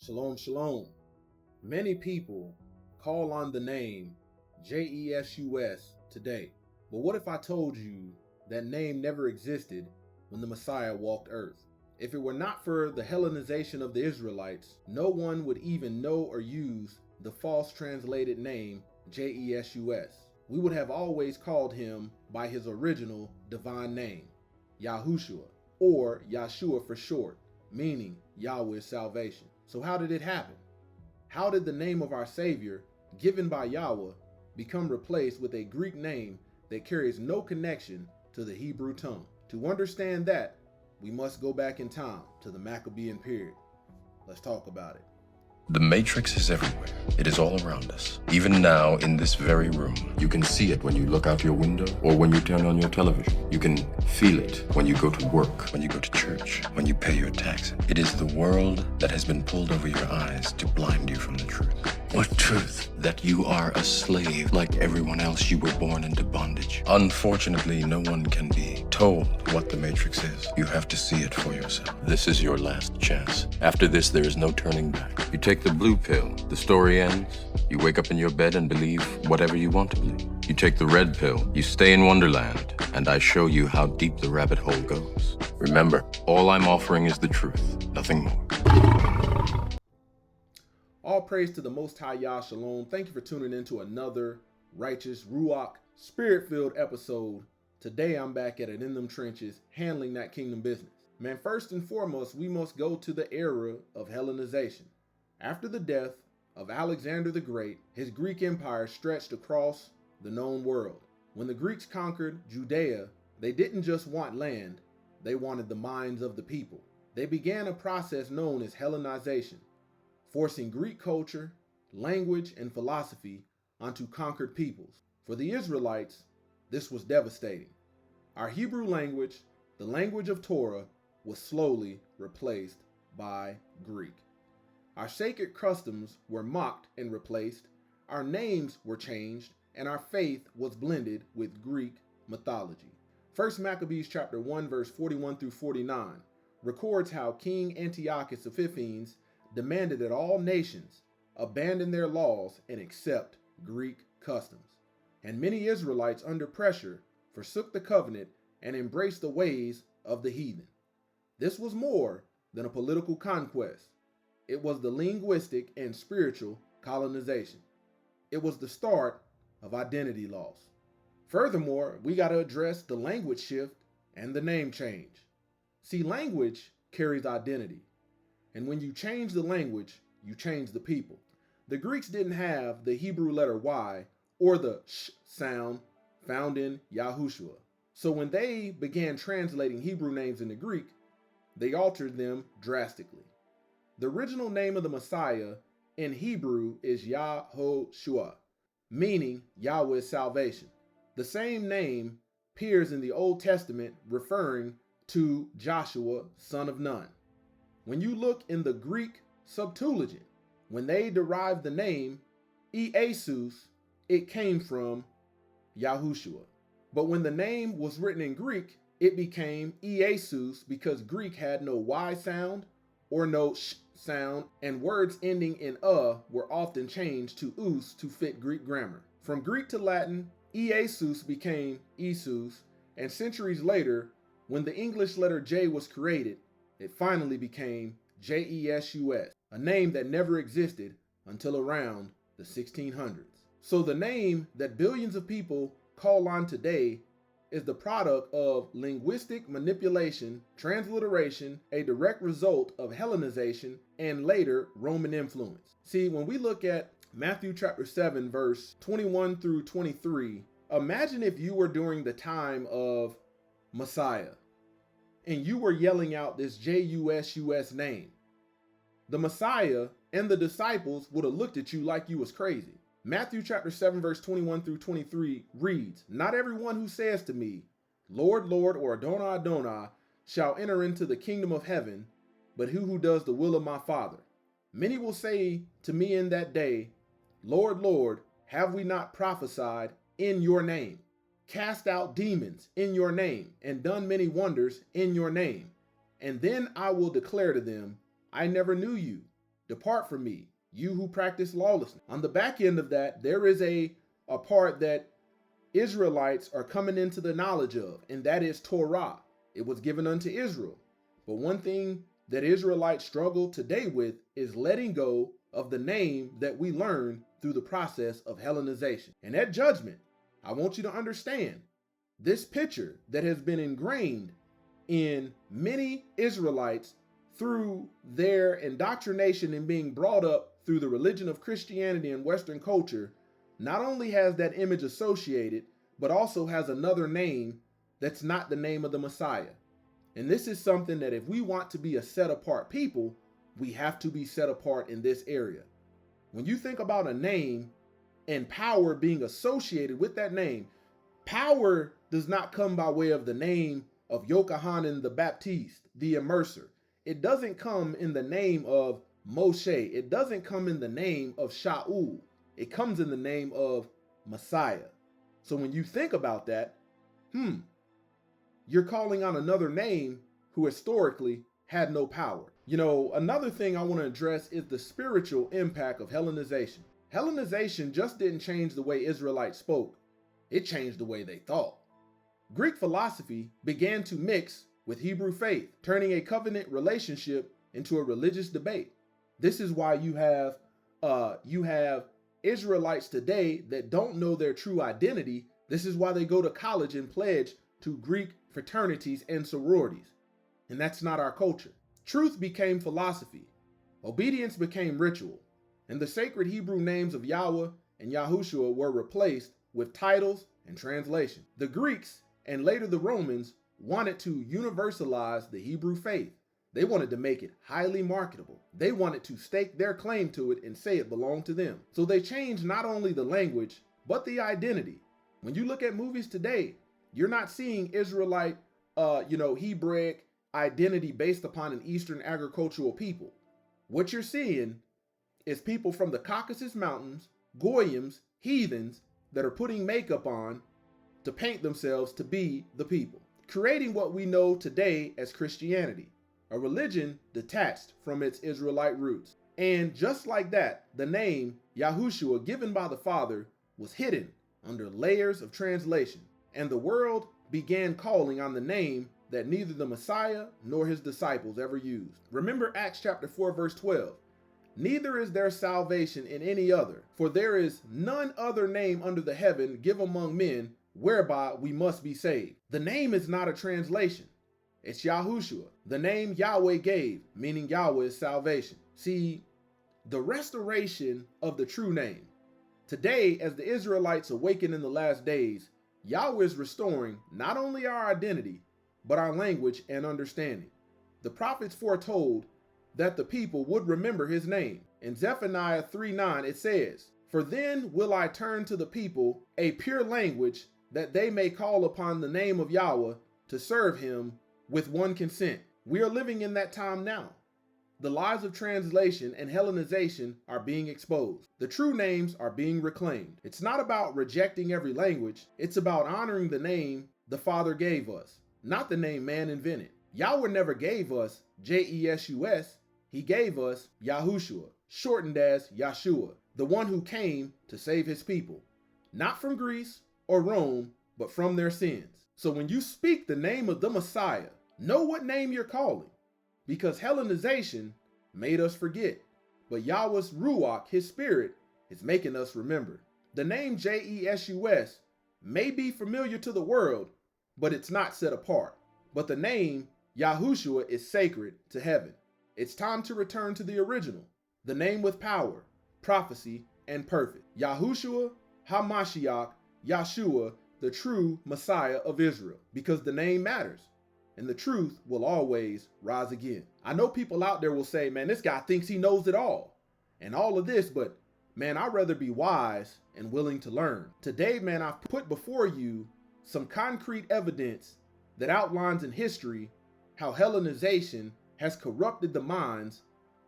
Shalom, shalom. Many people call on the name J-E-S-U-S today. But what if I told you that name never existed when the Messiah walked earth? If it were not for the Hellenization of the Israelites, no one would even know or use the false translated name J-E-S-U-S. We would have always called him by his original divine name, Yahushua, or Yeshua for short, meaning Yahweh's salvation. So how did it happen? How did the name of our Savior, given by Yahweh, become replaced with a Greek name that carries no connection to the Hebrew tongue? To understand that, we must go back in time to the Maccabean period. Let's talk about it. The Matrix is everywhere. It is all around us. Even now, in this very room, you can see it when you look out your window or when you turn on your television. You can feel it when you go to work, when you go to church, when you pay your taxes. It is the world that has been pulled over your eyes to blind you from the truth. What truth? That you are a slave like everyone else. You were born into bondage. Unfortunately, no one can be told what the Matrix is. You have to see it for yourself. This is your last chance. After this, there is no turning back. You take the blue pill, the story ends. You wake up in your bed and believe whatever you want to believe. You take the red pill, you stay in Wonderland, and I show you how deep the rabbit hole goes. Remember, all I'm offering is the truth, nothing more. All praise to the Most High Yah Shalom. Thank you for tuning in to another righteous, Ruach, spirit-filled episode. Today I'm back at it in them trenches, handling that kingdom business. Man, first and foremost, we must go to the era of Hellenization. After the death of Alexander the Great, his Greek empire stretched across the known world. When the Greeks conquered Judea, they didn't just want land, they wanted the minds of the people. They began a process known as Hellenization, forcing Greek culture, language, and philosophy onto conquered peoples. For the Israelites, this was devastating. Our Hebrew language, the language of Torah, was slowly replaced by Greek. Our sacred customs were mocked and replaced, our names were changed, and our faith was blended with Greek mythology. 1 Maccabees chapter 1 verse 41 through 49 records how King Antiochus Epiphanes demanded that all nations abandon their laws and accept Greek customs. And many Israelites under pressure forsook the covenant and embraced the ways of the heathen. This was more than a political conquest. It was the linguistic and spiritual colonization. It was the start of identity loss. Furthermore, we got to address the language shift and the name change. See, language carries identity. And when you change the language, you change the people. The Greeks didn't have the Hebrew letter Y or the sh sound found in Yahushua. So when they began translating Hebrew names into Greek, they altered them drastically. The original name of the Messiah in Hebrew is Yahushua, meaning Yahweh's salvation. The same name appears in the Old Testament referring to Joshua, son of Nun. When you look in the Greek Septuagint, when they derived the name Iesus, it came from Yahushua. But when the name was written in Greek, it became Iesus because Greek had no Y sound or no sh sound, and words ending in were often changed to us to fit Greek grammar. From Greek to Latin, Iesus became Isus, and centuries later, when the English letter J was created, it finally became J-E-S-U-S, a name that never existed until around the 1600s. So the name that billions of people call on today is the product of linguistic manipulation, transliteration, a direct result of Hellenization, and later Roman influence. See, when we look at Matthew chapter 7, verse 21 through 23, imagine if you were during the time of Messiah, and you were yelling out this J-U-S-U-S name. The Messiah and the disciples would have looked at you like you was crazy. Matthew chapter 7 verse 21 through 23 reads, "Not everyone who says to me, Lord, Lord, or Adonai, Adonai, shall enter into the kingdom of heaven, but who does the will of my Father. Many will say to me in that day, Lord, Lord, have we not prophesied in your name, cast out demons in your name, and done many wonders in your name? And then I will declare to them, I never knew you. Depart from me, you who practice lawlessness. On the back end of that, there is a part that Israelites are coming into the knowledge of, and that is Torah. It was given unto Israel. But one thing that Israelites struggle today with is letting go of the name that we learned through the process of Hellenization. And at judgment, I want you to understand this picture that has been ingrained in many Israelites through their indoctrination and being brought up through the religion of Christianity and Western culture, not only has that image associated, but also has another name that's not the name of the Messiah. And this is something that if we want to be a set apart people, we have to be set apart in this area. When you think about a name and power being associated with that name, power does not come by way of the name of Yochanan the Baptist, the immerser. It doesn't come in the name of Moshe. It doesn't come in the name of Shaul. It comes in the name of Messiah. So when you think about that, you're calling on another name who historically had no power. You know, another thing I want to address is the spiritual impact of Hellenization. Hellenization just didn't change the way Israelites spoke. It changed the way they thought. Greek philosophy began to mix with Hebrew faith, turning a covenant relationship into a religious debate. This is why you have Israelites today that don't know their true identity. This is why they go to college and pledge to Greek fraternities and sororities. And that's not our culture. Truth became philosophy. Obedience became ritual. And the sacred Hebrew names of Yahweh and Yahushua were replaced with titles and translation. The Greeks and later the Romans wanted to universalize the Hebrew faith. They wanted to make it highly marketable. They wanted to stake their claim to it and say it belonged to them. So they changed not only the language, but the identity. When you look at movies today, you're not seeing Israelite, Hebraic identity based upon an Eastern agricultural people. What you're seeing is people from the Caucasus Mountains, Goyim, heathens, that are putting makeup on to paint themselves to be the people, creating what we know today as Christianity, a religion detached from its Israelite roots. And just like that, the name Yahushua given by the Father was hidden under layers of translation, and the world began calling on the name that neither the Messiah nor his disciples ever used. Remember Acts chapter 4, verse 12. Neither is there salvation in any other, for there is none other name under the heaven given among men whereby we must be saved. The name is not a translation. It's Yahushua, the name Yahweh gave, meaning Yahweh is salvation. See, the restoration of the true name. Today, as the Israelites awaken in the last days, Yahweh is restoring not only our identity, but our language and understanding. The prophets foretold that the people would remember his name. In Zephaniah 3:9, it says, "For then will I turn to the people a pure language, that they may call upon the name of Yahweh to serve him with one consent." We are living in that time now. The lies of translation and Hellenization are being exposed. The true names are being reclaimed. It's not about rejecting every language. It's about honoring the name the Father gave us, not the name man invented. Yahweh never gave us J-E-S-U-S. He gave us Yahushua, shortened as Yeshua, the one who came to save his people, not from Greece or Rome, but from their sins. So when you speak the name of the Messiah, know what name you're calling, because Hellenization made us forget, but Yahweh's Ruach, his spirit, is making us remember. The name J-E-S-U-S may be familiar to the world, but it's not set apart. But the name Yahushua is sacred to heaven. It's time to return to the original, the name with power, prophecy, and perfect. Yahushua HaMashiach, Yeshua, the true Messiah of Israel, because the name matters and the truth will always rise again. I know people out there will say, man, this guy thinks he knows it all and all of this, but man, I'd rather be wise and willing to learn. Today, man, I've put before you some concrete evidence that outlines in history how Hellenization has corrupted the minds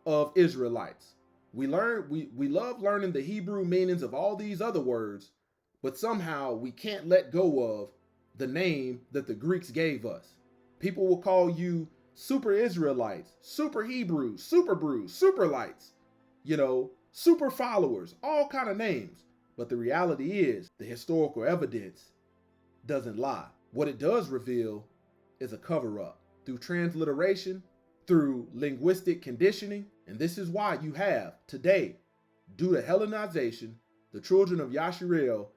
of Israelites. We love learning the Hebrew meanings of all these other words, but somehow we can't let go of the name that the Greeks gave us. People will call you super Israelites, super Hebrews, super Brews, Superlights. super followers, all kind of names. But the reality is the historical evidence doesn't lie. What it does reveal is a cover-up through transliteration, through linguistic conditioning. And this is why you have today, due to Hellenization, the children of Yasharel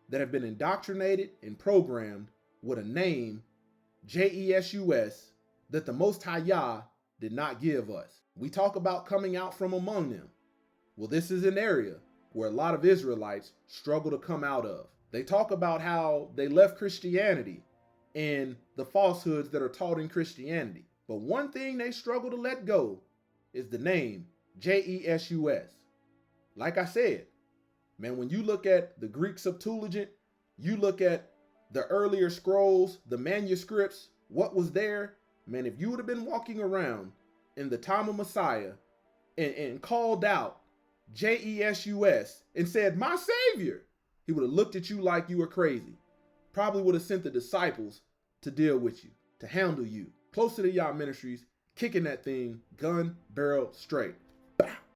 that have been indoctrinated and programmed with a name, J-E-S-U-S, that the Most High Yah did not give us. We talk about coming out from among them. Well, this is an area where a lot of Israelites struggle to come out of. They talk about how they left Christianity and the falsehoods that are taught in Christianity. But one thing they struggle to let go is the name J-E-S-U-S. Like I said, man, when you look at the Greek Septuagint, you look at the earlier scrolls, the manuscripts, what was there, man, if you would have been walking around in the time of Messiah and called out J-E-S-U-S and said, my Savior, he would have looked at you like you were crazy. Probably would have sent the disciples to deal with you, to handle you. Close to the Yah Ministries, kicking that thing gun barrel straight.